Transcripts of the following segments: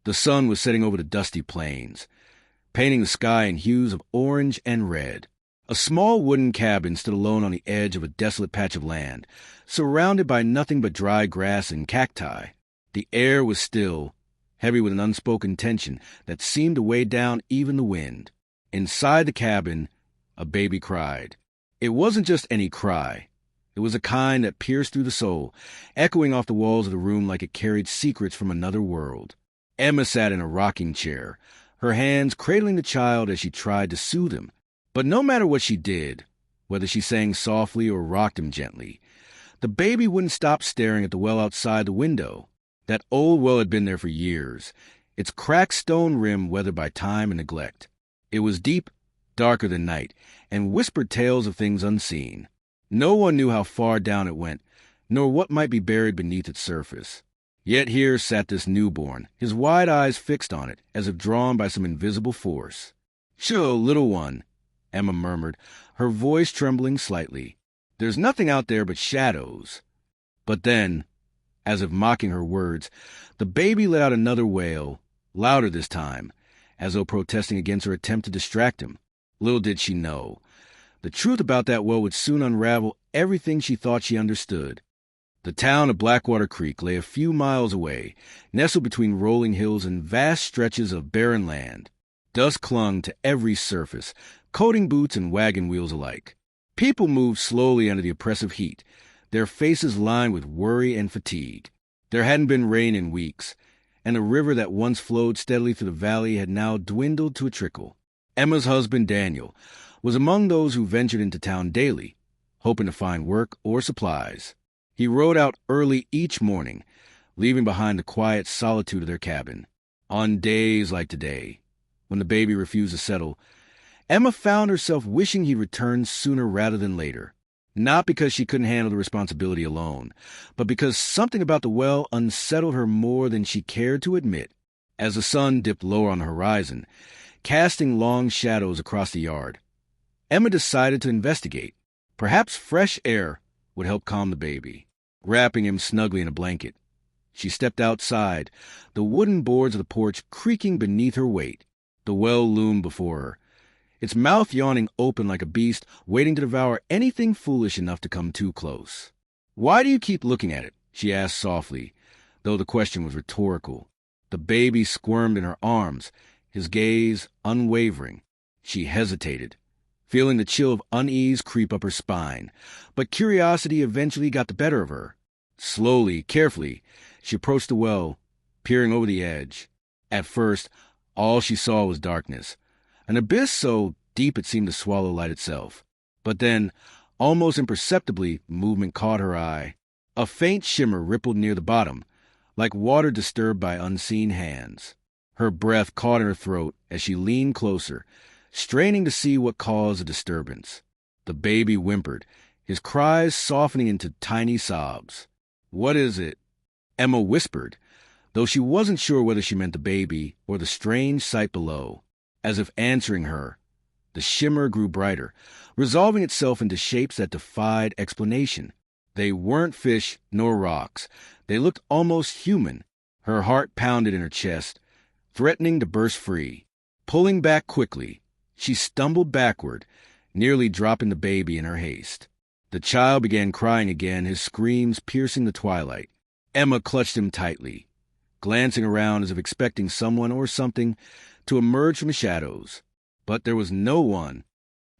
The sun was setting over the dusty plains, painting the sky in hues of orange and red. A small wooden cabin stood alone on the edge of a desolate patch of land, surrounded by nothing but dry grass and cacti. The air was still, heavy with an unspoken tension that seemed to weigh down even the wind. Inside the cabin, a baby cried. It wasn't just any cry. It was a kind that pierced through the soul, echoing off the walls of the room like it carried secrets from another world. Emma sat in a rocking chair, her hands cradling the child as she tried to soothe him. But no matter what she did, whether she sang softly or rocked him gently, the baby wouldn't stop staring at the well outside the window. That old well had been there for years, its cracked stone rim weathered by time and neglect. It was deep, darker than night, and whispered tales of things unseen. No one knew how far down it went, nor what might be buried beneath its surface. Yet here sat this newborn, his wide eyes fixed on it, as if drawn by some invisible force. "Sho, little one," Emma murmured, her voice trembling slightly. "There's nothing out there but shadows." But then, as if mocking her words, the baby let out another wail, louder this time, as though protesting against her attempt to distract him. Little did she know, the truth about that well would soon unravel everything she thought she understood. The town of Blackwater Creek lay a few miles away, nestled between rolling hills and vast stretches of barren land. Dust clung to every surface, coating boots and wagon wheels alike. People moved slowly under the oppressive heat, their faces lined with worry and fatigue. There hadn't been rain in weeks, and the river that once flowed steadily through the valley had now dwindled to a trickle. Emma's husband, Daniel, was among those who ventured into town daily, hoping to find work or supplies. He rode out early each morning, leaving behind the quiet solitude of their cabin. On days like today, when the baby refused to settle, Emma found herself wishing he'd returned sooner rather than later. Not because she couldn't handle the responsibility alone, but because something about the well unsettled her more than she cared to admit. As the sun dipped lower on the horizon, casting long shadows across the yard, Emma decided to investigate. Perhaps fresh air would help calm the baby. Wrapping him snugly in a blanket, she stepped outside, the wooden boards of the porch creaking beneath her weight. The well loomed before her, its mouth yawning open like a beast waiting to devour anything foolish enough to come too close. "Why do you keep looking at it?" she asked softly, though the question was rhetorical. The baby squirmed in her arms, his gaze unwavering. She hesitated, feeling the chill of unease creep up her spine, but curiosity eventually got the better of her. Slowly, carefully, she approached the well, peering over the edge. At first, all she saw was darkness, an abyss so deep it seemed to swallow light itself. But then, almost imperceptibly, movement caught her eye. A faint shimmer rippled near the bottom, like water disturbed by unseen hands. Her breath caught in her throat as she leaned closer, straining to see what caused the disturbance. The baby whimpered, his cries softening into tiny sobs. "What is it?" Emma whispered, though she wasn't sure whether she meant the baby or the strange sight below. As if answering her, the shimmer grew brighter, resolving itself into shapes that defied explanation. They weren't fish nor rocks. They looked almost human. Her heart pounded in her chest, threatening to burst free. Pulling back quickly, she stumbled backward, nearly dropping the baby in her haste. The child began crying again, his screams piercing the twilight. Emma clutched him tightly, glancing around as if expecting someone or something to emerge from the shadows. But there was no one.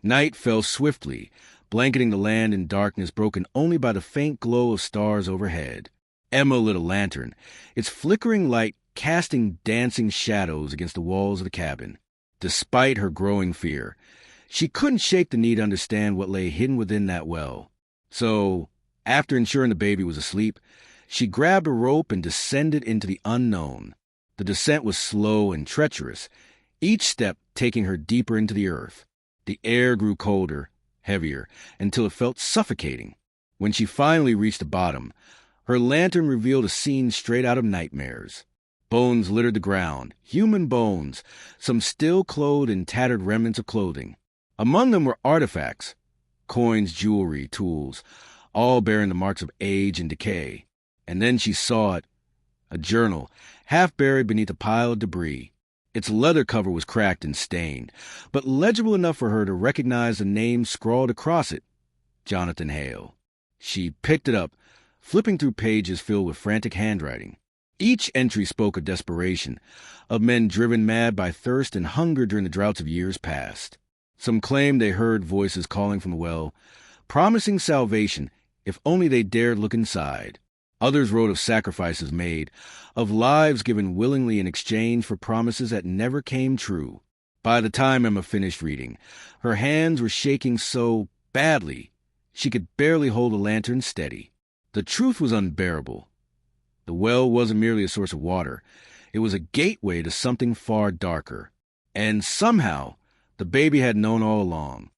Night fell swiftly, blanketing the land in darkness broken only by the faint glow of stars overhead. Emma lit a lantern, its flickering light casting dancing shadows against the walls of the cabin. Despite her growing fear, she couldn't shake the need to understand what lay hidden within that well. So, after ensuring the baby was asleep, she grabbed a rope and descended into the unknown. The descent was slow and treacherous, each step taking her deeper into the earth. The air grew colder, heavier, until it felt suffocating. When she finally reached the bottom, her lantern revealed a scene straight out of nightmares. Bones littered the ground, human bones, some still clothed in tattered remnants of clothing. Among them were artifacts, coins, jewelry, tools, all bearing the marks of age and decay. And then she saw it, A journal, half buried beneath a pile of debris. Its leather cover was cracked and stained, but legible enough for her to recognize the name scrawled across it, Jonathan Hale. She picked it up, flipping through pages filled with frantic handwriting. Each entry spoke of desperation, of men driven mad by thirst and hunger during the droughts of years past. Some claimed they heard voices calling from the well, promising salvation if only they dared look inside. Others wrote of sacrifices made, of lives given willingly in exchange for promises that never came true. By the time Emma finished reading, her hands were shaking so badly she could barely hold the lantern steady. The truth was unbearable. The well wasn't merely a source of water. It was a gateway to something far darker. And somehow, the baby had known all along.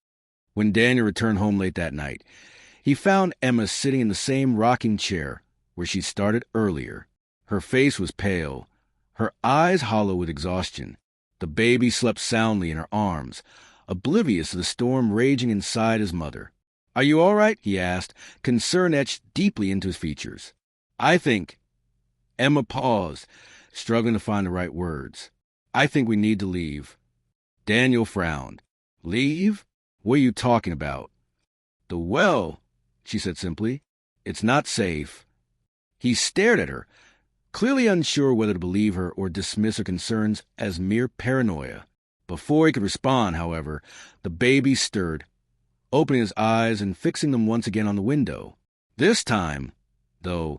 When Daniel returned home late that night, he found Emma sitting in the same rocking chair where she started earlier. Her face was pale, her eyes hollow with exhaustion. The baby slept soundly in her arms, oblivious of the storm raging inside his mother. "Are you all right?" he asked, concern etched deeply into his features. "I think—" Emma paused, struggling to find the right words. "I think we need to leave." Daniel frowned. "Leave? What are you talking about?" "The well," she said simply. "It's not safe." He stared at her, clearly unsure whether to believe her or dismiss her concerns as mere paranoia. Before he could respond, however, the baby stirred, opening his eyes and fixing them once again on the window. This time, though,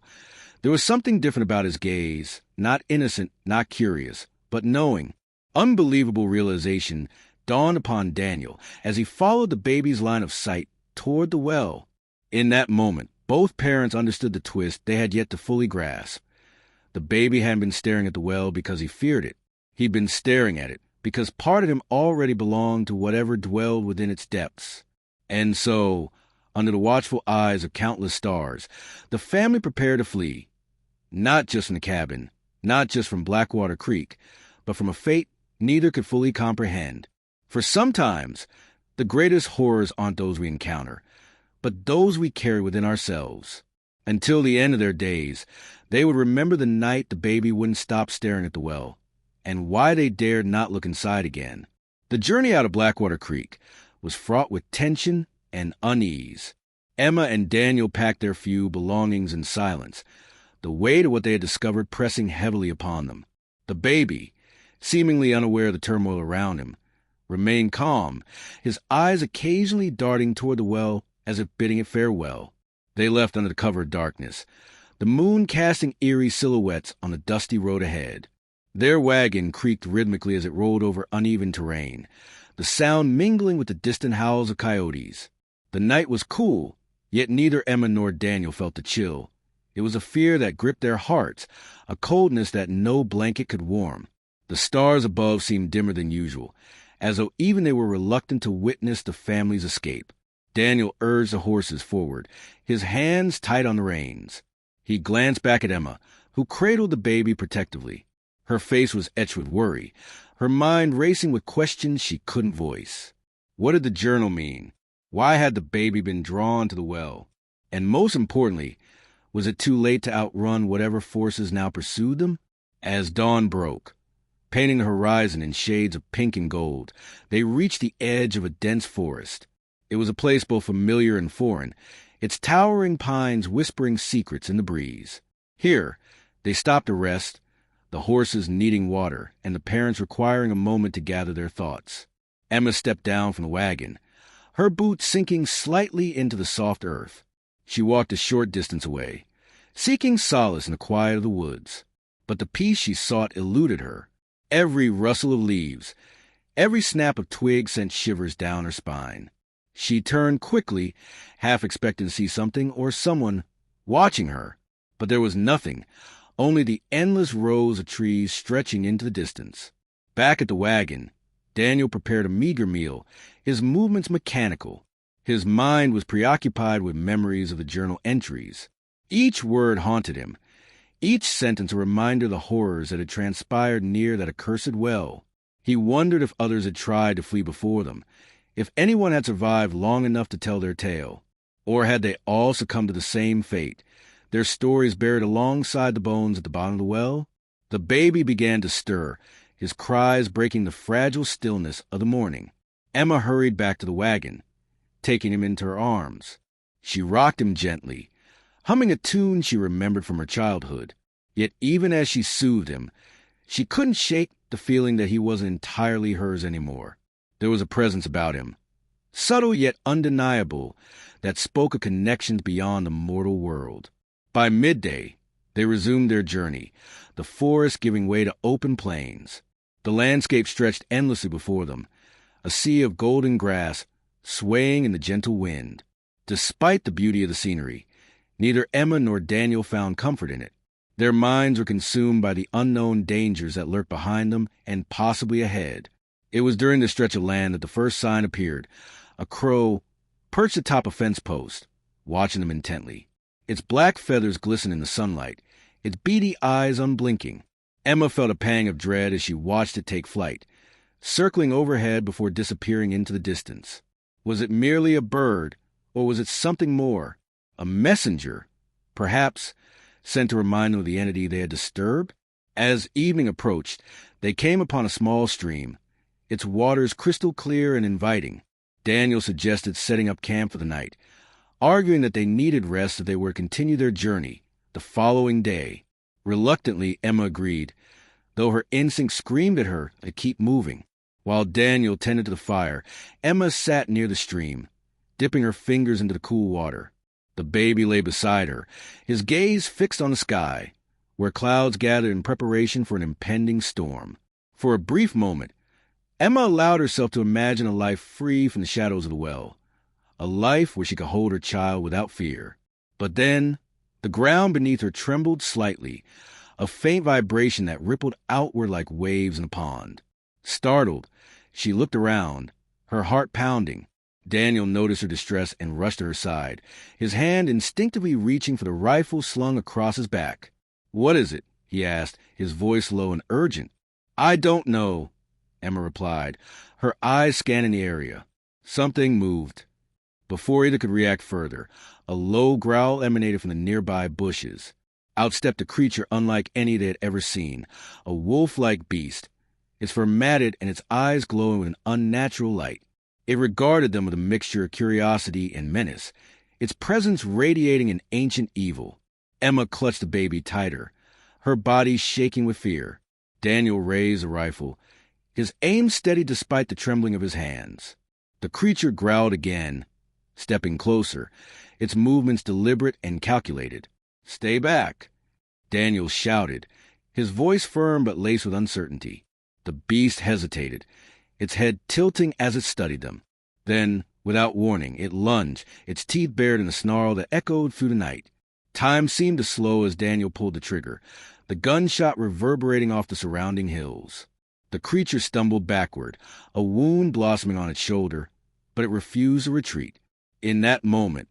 there was something different about his gaze, not innocent, not curious, but knowing. Unbelievable realization dawned upon Daniel as he followed the baby's line of sight toward the well. In that moment, both parents understood the twist they had yet to fully grasp. The baby hadn't been staring at the well because he feared it. He'd been staring at it because part of him already belonged to whatever dwelled within its depths. And so, under the watchful eyes of countless stars, the family prepared to flee. Not just from the cabin, not just from Blackwater Creek, but from a fate neither could fully comprehend. For sometimes, the greatest horrors aren't those we encounter, but those we carry within ourselves. Until the end of their days, they would remember the night the baby wouldn't stop staring at the well, and why they dared not look inside again. The journey out of Blackwater Creek was fraught with tension and unease. Emma and Daniel packed their few belongings in silence, the weight of what they had discovered pressing heavily upon them. The baby, seemingly unaware of the turmoil around him, remained calm, his eyes occasionally darting toward the well as if bidding it farewell. They left under the cover of darkness, the moon casting eerie silhouettes on the dusty road ahead. Their wagon creaked rhythmically as it rolled over uneven terrain, the sound mingling with the distant howls of coyotes. The night was cool, yet neither Emma nor Daniel felt the chill. It was a fear that gripped their hearts, a coldness that no blanket could warm. The stars above seemed dimmer than usual, as though even they were reluctant to witness the family's escape. Daniel urged the horses forward, his hands tight on the reins. He glanced back at Emma, who cradled the baby protectively. Her face was etched with worry, her mind racing with questions she couldn't voice. What did the journal mean? Why had the baby been drawn to the well? And most importantly, was it too late to outrun whatever forces now pursued them? As dawn broke, painting the horizon in shades of pink and gold, they reached the edge of a dense forest. It was a place both familiar and foreign, its towering pines whispering secrets in the breeze. Here, they stopped to rest, the horses needing water, and the parents requiring a moment to gather their thoughts. Emma stepped down from the wagon, her boots sinking slightly into the soft earth. She walked a short distance away, seeking solace in the quiet of the woods. But the peace she sought eluded her. Every rustle of leaves, every snap of twigs sent shivers down her spine. She turned quickly, half expecting to see something or someone watching her. But there was nothing, only the endless rows of trees stretching into the distance. Back at the wagon, Daniel prepared a meager meal, his movements mechanical. His mind was preoccupied with memories of the journal entries. Each word haunted him, each sentence a reminder of the horrors that had transpired near that accursed well. He wondered if others had tried to flee before them, if anyone had survived long enough to tell their tale, or had they all succumbed to the same fate, their stories buried alongside the bones at the bottom of the well. The baby began to stir, his cries breaking the fragile stillness of the morning. Emma hurried back to the wagon, taking him into her arms. She rocked him gently, humming a tune she remembered from her childhood. Yet even as she soothed him, she couldn't shake the feeling that he wasn't entirely hers anymore. There was a presence about him, subtle yet undeniable, that spoke of connections beyond the mortal world. By midday, they resumed their journey, the forest giving way to open plains. The landscape stretched endlessly before them, a sea of golden grass swaying in the gentle wind. Despite the beauty of the scenery, neither Emma nor Daniel found comfort in it. Their minds were consumed by the unknown dangers that lurked behind them and possibly ahead. It was during this stretch of land that the first sign appeared, a crow perched atop a fence post, watching them intently. Its black feathers glistened in the sunlight, its beady eyes unblinking. Emma felt a pang of dread as she watched it take flight, circling overhead before disappearing into the distance. Was it merely a bird, or was it something more? A messenger, perhaps, sent to remind them of the entity they had disturbed? As evening approached, they came upon a small stream, its waters crystal clear and inviting. Daniel suggested setting up camp for the night, arguing that they needed rest if they were to continue their journey the following day. Reluctantly, Emma agreed, though her instinct screamed at her to keep moving. While Daniel tended to the fire, Emma sat near the stream, dipping her fingers into the cool water. The baby lay beside her, his gaze fixed on the sky, where clouds gathered in preparation for an impending storm. For a brief moment, Emma allowed herself to imagine a life free from the shadows of the well, a life where she could hold her child without fear. But then, the ground beneath her trembled slightly, a faint vibration that rippled outward like waves in a pond. Startled, she looked around, her heart pounding. Daniel noticed her distress and rushed to her side, his hand instinctively reaching for the rifle slung across his back. "What is it?" he asked, his voice low and urgent. "I don't know," Emma replied, her eyes scanning the area. Something moved. Before either could react further, a low growl emanated from the nearby bushes. Out stepped a creature unlike any they had ever seen, a wolf-like beast, its fur matted and its eyes glowing with an unnatural light. It regarded them with a mixture of curiosity and menace, its presence radiating an ancient evil. Emma clutched the baby tighter, her body shaking with fear. Daniel raised the rifle, his aim steady despite the trembling of his hands. The creature growled again, stepping closer, its movements deliberate and calculated. "Stay back," Daniel shouted, his voice firm but laced with uncertainty. The beast hesitated, its head tilting as it studied them. Then, without warning, it lunged, its teeth bared in a snarl that echoed through the night. Time seemed to slow as Daniel pulled the trigger, the gunshot reverberating off the surrounding hills. The creature stumbled backward, a wound blossoming on its shoulder, but it refused to retreat. In that moment,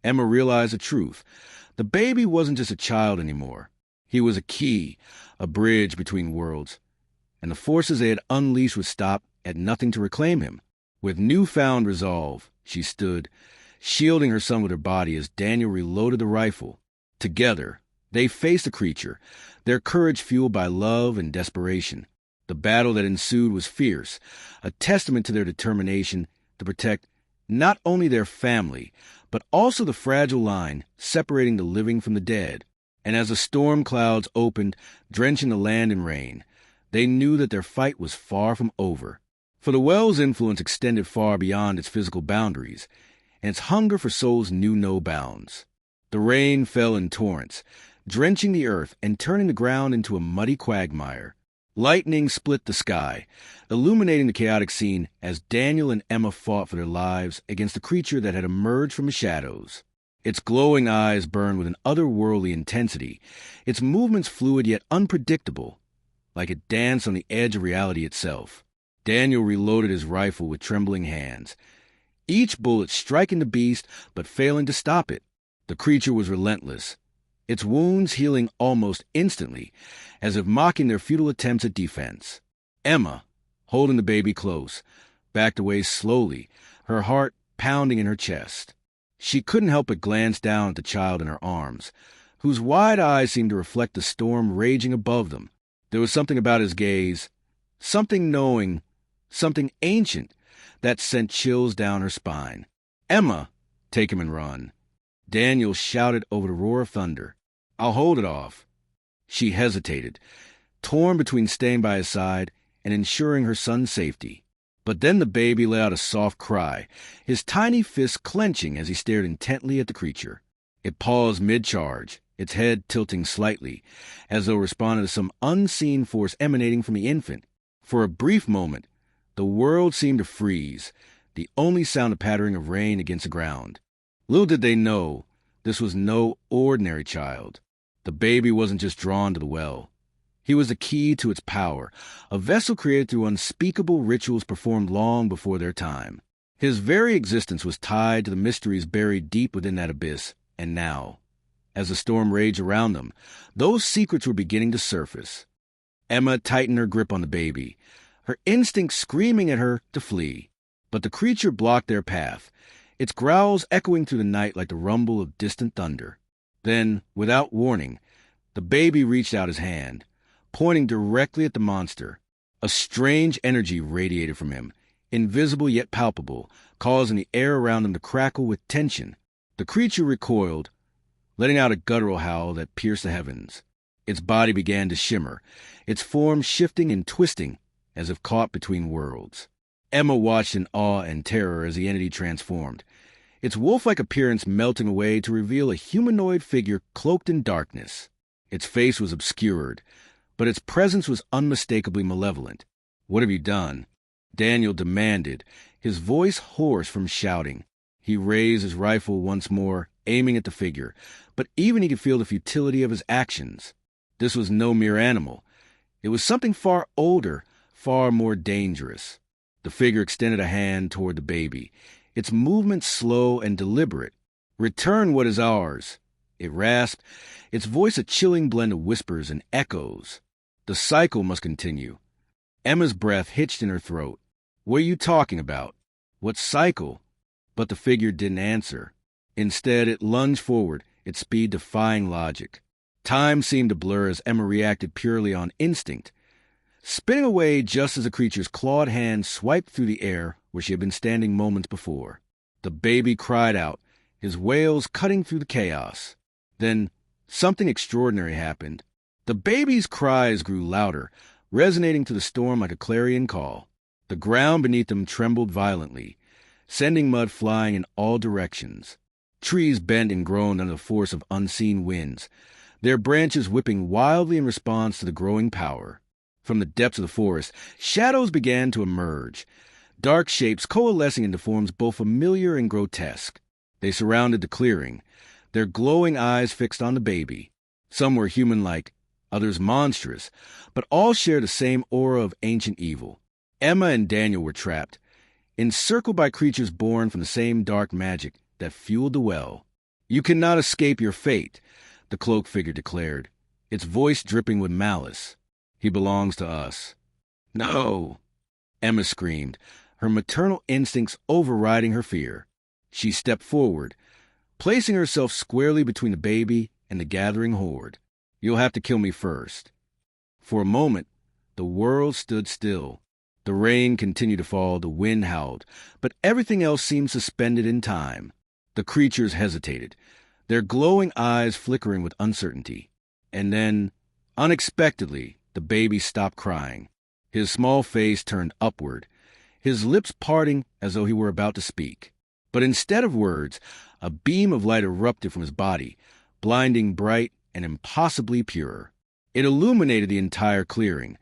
Emma realized the truth. The baby wasn't just a child anymore. He was a key, a bridge between worlds, and the forces they had unleashed would stop at nothing to reclaim him. With newfound resolve, she stood, shielding her son with her body as Daniel reloaded the rifle. Together, they faced the creature, their courage fueled by love and desperation. The battle that ensued was fierce, a testament to their determination to protect not only their family, but also the fragile line separating the living from the dead. And as the storm clouds opened, drenching the land in rain, they knew that their fight was far from over. For the well's influence extended far beyond its physical boundaries, and its hunger for souls knew no bounds. The rain fell in torrents, drenching the earth and turning the ground into a muddy quagmire. Lightning split the sky, illuminating the chaotic scene as Daniel and Emma fought for their lives against the creature that had emerged from the shadows. Its glowing eyes burned with an otherworldly intensity, its movements fluid yet unpredictable, like it danced on the edge of reality itself. Daniel reloaded his rifle with trembling hands, each bullet striking the beast but failing to stop it. The creature was relentless, its wounds healing almost instantly, as if mocking their futile attempts at defense. Emma, holding the baby close, backed away slowly, her heart pounding in her chest. She couldn't help but glance down at the child in her arms, whose wide eyes seemed to reflect the storm raging above them. There was something about his gaze, something knowing, something ancient, that sent chills down her spine. "Emma, take him and run." Daniel shouted over the roar of thunder. "I'll hold it off." She hesitated, torn between staying by his side and ensuring her son's safety. But then the baby let out a soft cry, his tiny fists clenching as he stared intently at the creature. It paused mid-charge, its head tilting slightly, as though responding to some unseen force emanating from the infant. For a brief moment, the world seemed to freeze, the only sound a pattering of rain against the ground. Little did they know, this was no ordinary child. The baby wasn't just drawn to the well. He was the key to its power, a vessel created through unspeakable rituals performed long before their time. His very existence was tied to the mysteries buried deep within that abyss, and now, as the storm raged around them, those secrets were beginning to surface. Emma tightened her grip on the baby, her instincts screaming at her to flee. But the creature blocked their path, its growls echoing through the night like the rumble of distant thunder. Then, without warning, the baby reached out his hand, pointing directly at the monster. A strange energy radiated from him, invisible yet palpable, causing the air around them to crackle with tension. The creature recoiled, letting out a guttural howl that pierced the heavens. Its body began to shimmer, its form shifting and twisting as if caught between worlds. Emma watched in awe and terror as the entity transformed, its wolf-like appearance melting away to reveal a humanoid figure cloaked in darkness. Its face was obscured, but its presence was unmistakably malevolent. "What have you done?" Daniel demanded, his voice hoarse from shouting. He raised his rifle once more, aiming at the figure, but even he could feel the futility of his actions. This was no mere animal. It was something far older, far more dangerous. The figure extended a hand toward the baby, its movements slow and deliberate. "Return what is ours," it rasped, its voice a chilling blend of whispers and echoes. The cycle must continue. Emma's breath hitched in her throat. "What are you talking about? What cycle?" But the figure didn't answer. Instead, it lunged forward, its speed defying logic. Time seemed to blur as Emma reacted purely on instinct, spinning away just as the creature's clawed hand swiped through the air where she had been standing moments before. The baby cried out, his wails cutting through the chaos. Then something extraordinary happened. The baby's cries grew louder, resonating through the storm like a clarion call. The ground beneath them trembled violently, sending mud flying in all directions. Trees bent and groaned under the force of unseen winds, their branches whipping wildly in response to the growing power. From the depths of the forest, shadows began to emerge, dark shapes coalescing into forms both familiar and grotesque. They surrounded the clearing, their glowing eyes fixed on the baby. Some were human-like, others monstrous, but all shared the same aura of ancient evil. Emma and Daniel were trapped, encircled by creatures born from the same dark magic that fueled the well. "You cannot escape your fate," the cloaked figure declared, its voice dripping with malice. "He belongs to us." "No!" Emma screamed, her maternal instincts overriding her fear. She stepped forward, placing herself squarely between the baby and the gathering horde. "You'll have to kill me first." For a moment, the world stood still. The rain continued to fall, the wind howled, but everything else seemed suspended in time. The creatures hesitated, their glowing eyes flickering with uncertainty. And then, unexpectedly, the baby stopped crying. His small face turned upward, his lips parting as though he were about to speak. But instead of words, a beam of light erupted from his body, blinding bright and impossibly pure. It illuminated the entire clearing,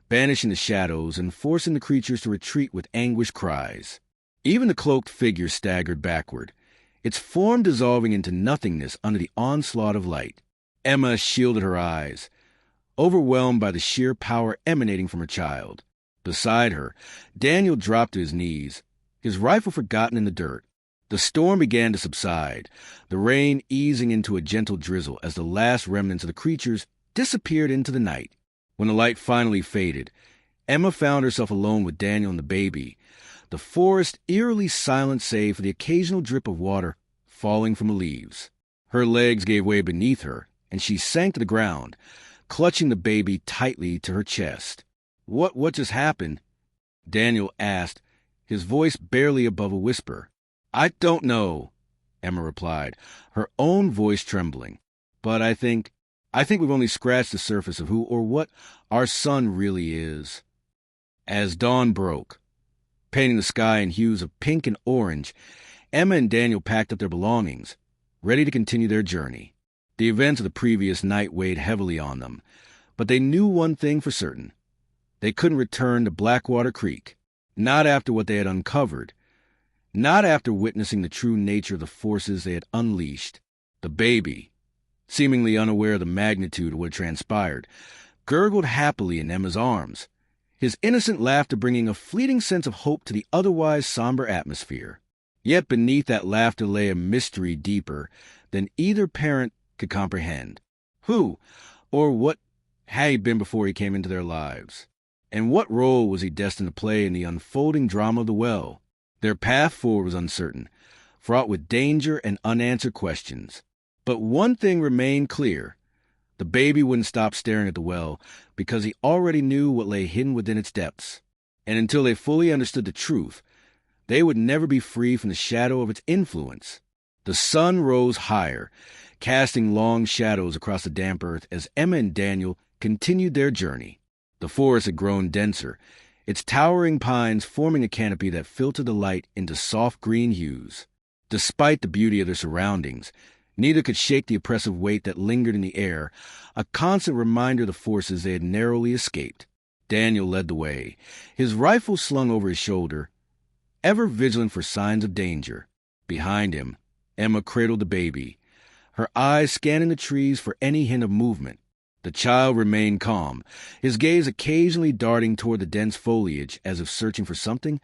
banishing the shadows and forcing the creatures to retreat with anguished cries. Even the cloaked figure staggered backward, its form dissolving into nothingness under the onslaught of light. Emma shielded her eyes, overwhelmed by the sheer power emanating from her child. Beside her, Daniel dropped to his knees, his rifle forgotten in the dirt. The storm began to subside, the rain easing into a gentle drizzle as the last remnants of the creatures disappeared into the night. When the light finally faded, Emma found herself alone with Daniel and the baby, the forest eerily silent save for the occasional drip of water falling from the leaves. Her legs gave way beneath her, and she sank to the ground, clutching the baby tightly to her chest. What just happened?" Daniel asked, his voice barely above a whisper. "I don't know," Emma replied, her own voice trembling. "But I think we've only scratched the surface of who or what our son really is." As dawn broke, painting the sky in hues of pink and orange, Emma and Daniel packed up their belongings, ready to continue their journey. The events of the previous night weighed heavily on them, but they knew one thing for certain. They couldn't return to Blackwater Creek, not after what they had uncovered, not after witnessing the true nature of the forces they had unleashed. The baby, seemingly unaware of the magnitude of what had transpired, gurgled happily in Emma's arms, his innocent laughter bringing a fleeting sense of hope to the otherwise somber atmosphere. Yet beneath that laughter lay a mystery deeper than either parent could comprehend. Who or what had he been before he came into their lives? And what role was he destined to play in the unfolding drama of the well? Their path forward was uncertain, fraught with danger and unanswered questions. But one thing remained clear. The baby wouldn't stop staring at the well because he already knew what lay hidden within its depths. And until they fully understood the truth, they would never be free from the shadow of its influence. The sun rose higher, casting long shadows across the damp earth as Emma and Daniel continued their journey. The forest had grown denser, its towering pines forming a canopy that filtered the light into soft green hues. Despite the beauty of their surroundings, neither could shake the oppressive weight that lingered in the air, a constant reminder of the forces they had narrowly escaped. Daniel led the way, his rifle slung over his shoulder, ever vigilant for signs of danger. Behind him, Emma cradled the baby, her eyes scanning the trees for any hint of movement. The child remained calm, his gaze occasionally darting toward the dense foliage as if searching for something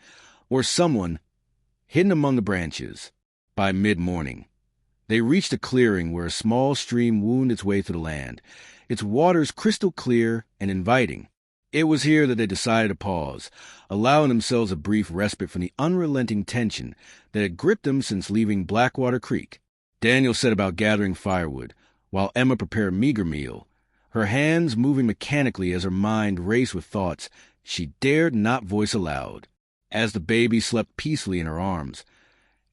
or someone hidden among the branches. By mid-morning, they reached a clearing where a small stream wound its way through the land, its waters crystal clear and inviting. It was here that they decided to pause, allowing themselves a brief respite from the unrelenting tension that had gripped them since leaving Blackwater Creek. Daniel set about gathering firewood, while Emma prepared a meager meal, her hands moving mechanically as her mind raced with thoughts she dared not voice aloud. As the baby slept peacefully in her arms,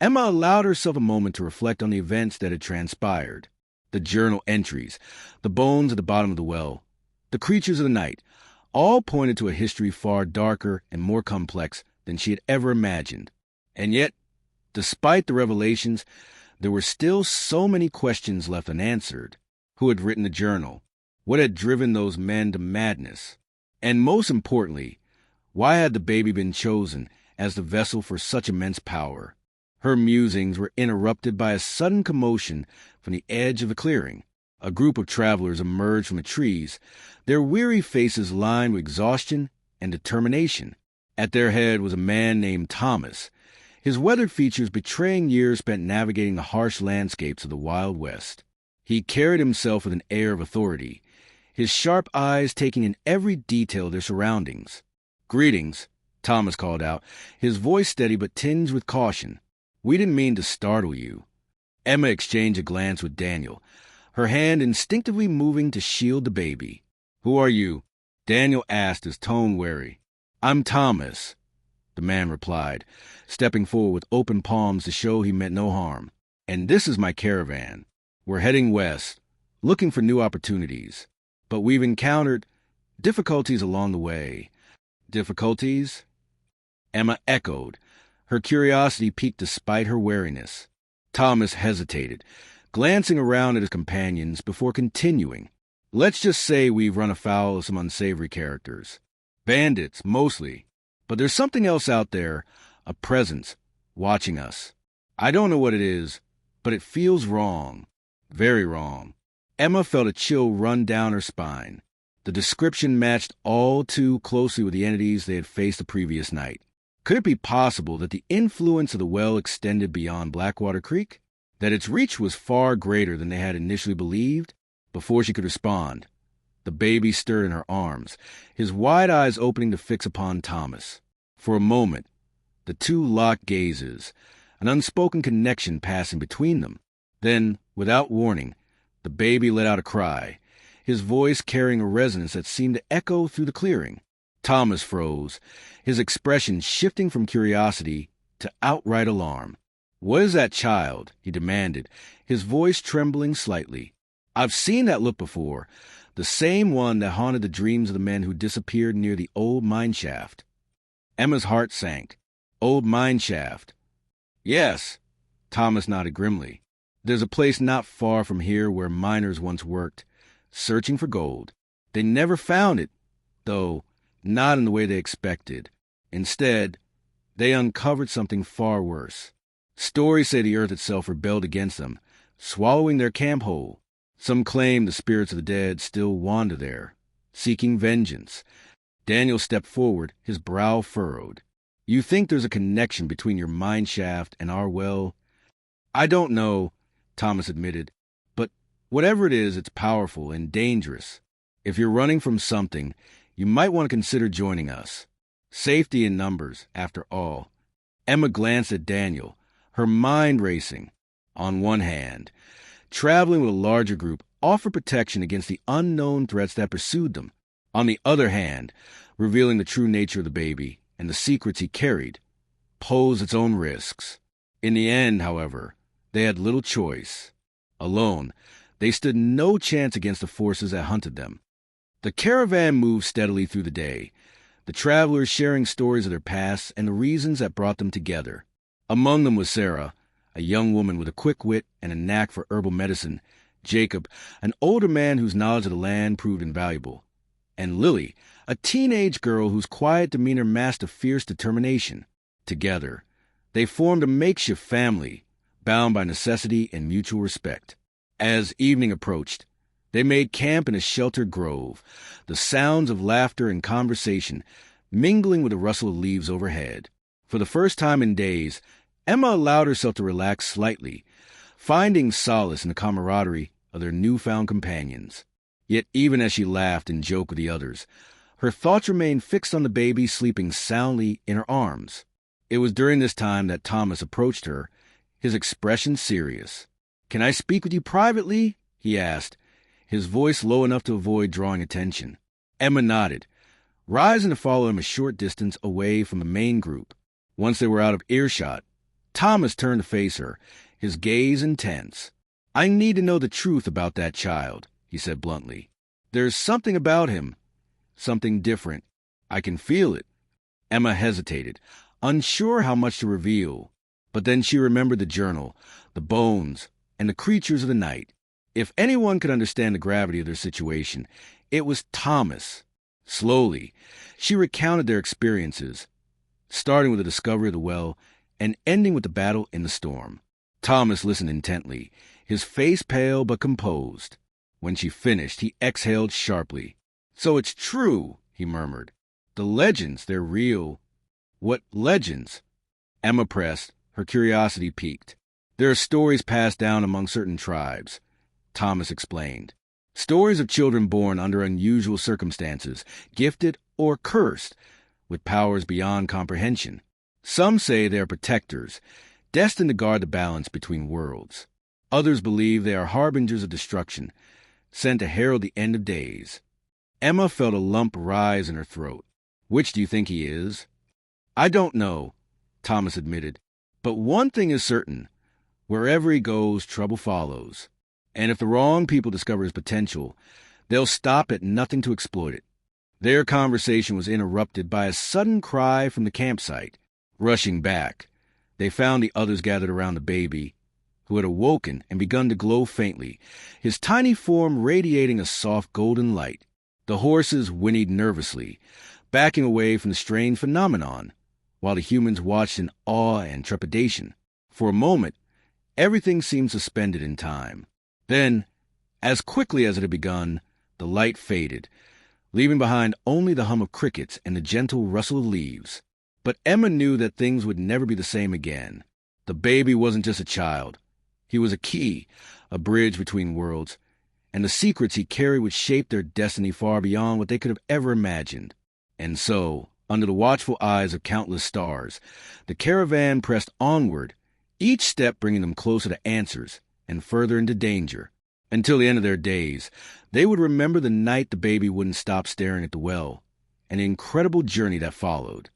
Emma allowed herself a moment to reflect on the events that had transpired. The journal entries, the bones at the bottom of the well, the creatures of the night, all pointed to a history far darker and more complex than she had ever imagined. And yet, despite the revelations, there were still so many questions left unanswered. Who had written the journal? What had driven those men to madness? And most importantly, why had the baby been chosen as the vessel for such immense power? Her musings were interrupted by a sudden commotion from the edge of the clearing. A group of travelers emerged from the trees, their weary faces lined with exhaustion and determination. At their head was a man named Thomas, his weathered features betraying years spent navigating the harsh landscapes of the Wild West. He carried himself with an air of authority, his sharp eyes taking in every detail of their surroundings. "Greetings," Thomas called out, his voice steady but tinged with caution. "We didn't mean to startle you." Emma exchanged a glance with Daniel, her hand instinctively moving to shield the baby. "Who are you?" Daniel asked, his tone wary. "I'm Thomas," the man replied, stepping forward with open palms to show he meant no harm. "And this is my caravan. We're heading west, looking for new opportunities. But we've encountered difficulties along the way." "Difficulties?" Emma echoed, her curiosity piqued despite her wariness. Thomas hesitated, glancing around at his companions before continuing. "Let's just say we've run afoul of some unsavory characters. Bandits, mostly. But there's something else out there, a presence, watching us. I don't know what it is, but it feels wrong. Very wrong." Emma felt a chill run down her spine. The description matched all too closely with the entities they had faced the previous night. Could it be possible that the influence of the well extended beyond Blackwater Creek? That its reach was far greater than they had initially believed? Before she could respond, the baby stirred in her arms, his wide eyes opening to fix upon Thomas. For a moment, the two locked gazes, an unspoken connection passing between them. Then, without warning, The baby let out a cry, his voice carrying a resonance that seemed to echo through the clearing. Thomas froze, his expression shifting from curiosity to outright alarm. "What is that child?" he demanded, his voice trembling slightly. "I've seen that look before, the same one that haunted the dreams of the men who disappeared near the old mine shaft." Emma's heart sank. "Old mine shaft." "Yes," Thomas nodded grimly. "There's a place not far from here where miners once worked, searching for gold. They never found it, though, not in the way they expected. Instead, they uncovered something far worse. Stories say the earth itself rebelled against them, swallowing their camp whole. Some claim the spirits of the dead still wander there, seeking vengeance." Daniel stepped forward, his brow furrowed. "You think there's a connection between your mine shaft and our well?" "I don't know," Thomas admitted. "But whatever it is, it's powerful and dangerous. If you're running from something, you might want to consider joining us. Safety in numbers, after all." Emma glanced at Daniel, her mind racing. On one hand, traveling with a larger group offered protection against the unknown threats that pursued them. On the other hand, revealing the true nature of the baby and the secrets he carried posed its own risks. In the end, however, they had little choice. Alone, they stood no chance against the forces that hunted them. The caravan moved steadily through the day, the travelers sharing stories of their past and the reasons that brought them together. Among them was Sarah, a young woman with a quick wit and a knack for herbal medicine, Jacob, an older man whose knowledge of the land proved invaluable, and Lily, a teenage girl whose quiet demeanor masked a fierce determination. Together, they formed a makeshift family, bound by necessity and mutual respect. As evening approached, they made camp in a sheltered grove, the sounds of laughter and conversation mingling with the rustle of leaves overhead. For the first time in days, Emma allowed herself to relax slightly, finding solace in the camaraderie of their newfound companions. Yet even as she laughed and joked with the others, her thoughts remained fixed on the baby sleeping soundly in her arms. It was during this time that Thomas approached her, his expression serious. "Can I speak with you privately?" he asked, his voice low enough to avoid drawing attention. Emma nodded, rising to follow him a short distance away from the main group. Once they were out of earshot, Thomas turned to face her, his gaze intense. "I need to know the truth about that child," he said bluntly. "There's something about him, something different. I can feel it." Emma hesitated, unsure how much to reveal, but then she remembered the journal, the bones, and the creatures of the night. If anyone could understand the gravity of their situation, it was Thomas. Slowly, she recounted their experiences, starting with the discovery of the well and ending with the battle in the storm. Thomas listened intently, his face pale but composed. When she finished, he exhaled sharply. "So it's true," he murmured. "The legends, they're real." "What legends?" Emma pressed, her curiosity piqued. "There are stories passed down among certain tribes," Thomas explained. "Stories of children born under unusual circumstances, gifted or cursed, with powers beyond comprehension. Some say they are protectors, destined to guard the balance between worlds. Others believe they are harbingers of destruction, sent to herald the end of days." Emma felt a lump rise in her throat. "Which do you think he is?" "I don't know," Thomas admitted. "But one thing is certain. Wherever he goes, trouble follows. And if the wrong people discover his potential, they'll stop at nothing to exploit it." Their conversation was interrupted by a sudden cry from the campsite. Rushing back, they found the others gathered around the baby, who had awoken and begun to glow faintly, his tiny form radiating a soft golden light. The horses whinnied nervously, backing away from the strange phenomenon, while the humans watched in awe and trepidation. For a moment, everything seemed suspended in time. Then, as quickly as it had begun, the light faded, leaving behind only the hum of crickets and the gentle rustle of leaves. But Emma knew that things would never be the same again. The baby wasn't just a child. He was a key, a bridge between worlds, and the secrets he carried would shape their destiny far beyond what they could have ever imagined. And so, under the watchful eyes of countless stars, the caravan pressed onward, each step bringing them closer to answers and further into danger. Until the end of their days, they would remember the night the baby wouldn't stop staring at the well, and the incredible journey that followed.